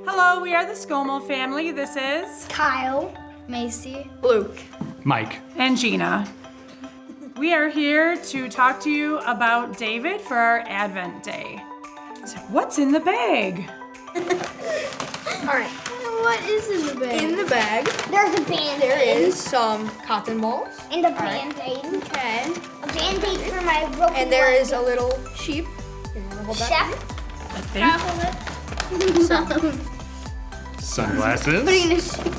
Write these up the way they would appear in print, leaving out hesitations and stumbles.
Hello, we are the Skomal family. This is Kyle, Macy, Luke, Mike, and Gina. We are here to talk to you about David for our Advent Day. So what's in the bag? All right. What is in the bag? In the bag, There's a band-aid. there is some cotton balls. And a band-aid. Okay. A band-aid for my broken And there leg. is a little sheep. You wanna hold that? Chef. I think. Some. sunglasses, Putting the sheep.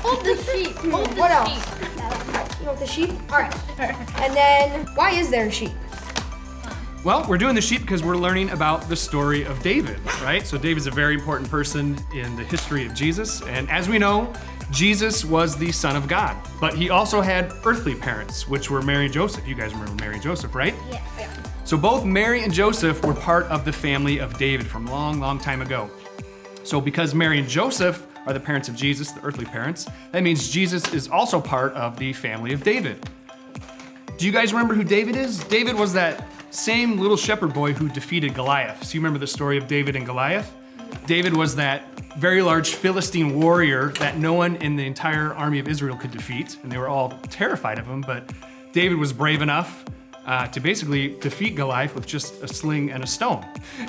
Hold the sheep. Hold the What else? sheep. You want the sheep? All right. And then, why is there a sheep? Well, we're doing the sheep because we're learning about the story of David, right? So David's a very important person in the history of Jesus. And as we know, Jesus was the Son of God, but he also had earthly parents, which were Mary and Joseph. You guys remember Mary and Joseph, right? Yeah. So both Mary and Joseph were part of the family of David from a long, long time ago. So because Mary and Joseph are the parents of Jesus, the earthly parents, that means Jesus is also part of the family of David. Do you guys remember who David is? David was that same little shepherd boy who defeated Goliath. So you remember the story of David and Goliath? David was that very large Philistine warrior that no one in the entire army of Israel could defeat, and they were all terrified of him, but David was brave enough to basically defeat Goliath with just a sling and a stone.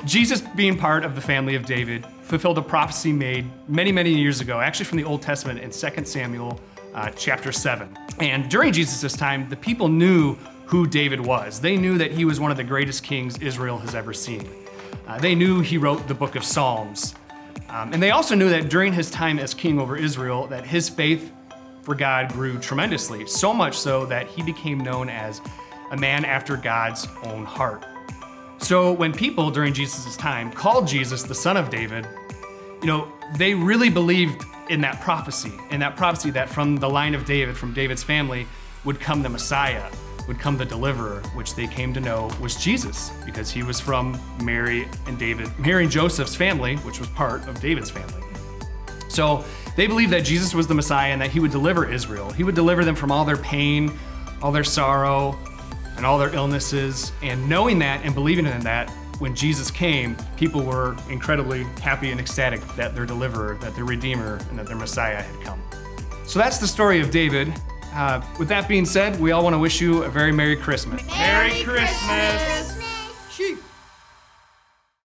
Jesus, being part of the family of David, fulfilled a prophecy made many, many years ago, actually from the Old Testament in 2 Samuel chapter 7. And during Jesus' time, the people knew who David was. They knew that he was one of the greatest kings Israel has ever seen. They knew he wrote the book of Psalms. And they also knew that during his time as king over Israel, that his faith for God grew tremendously, so much so that he became known as a man after God's own heart. So when people during Jesus' time called Jesus the Son of David, they really believed in that prophecy that from the line of David, from David's family, would come the Messiah, would come the deliverer, which they came to know was Jesus, because he was from Mary and Joseph's family, which was part of David's family. So they believed that Jesus was the Messiah and that he would deliver Israel. He would deliver them from all their pain, all their sorrow, and all their illnesses. And knowing that and believing in that, when Jesus came, people were incredibly happy and ecstatic that their deliverer, that their redeemer, and that their Messiah had come. So that's the story of David. With that being said, we all want to wish you a very Merry Christmas. Merry Christmas.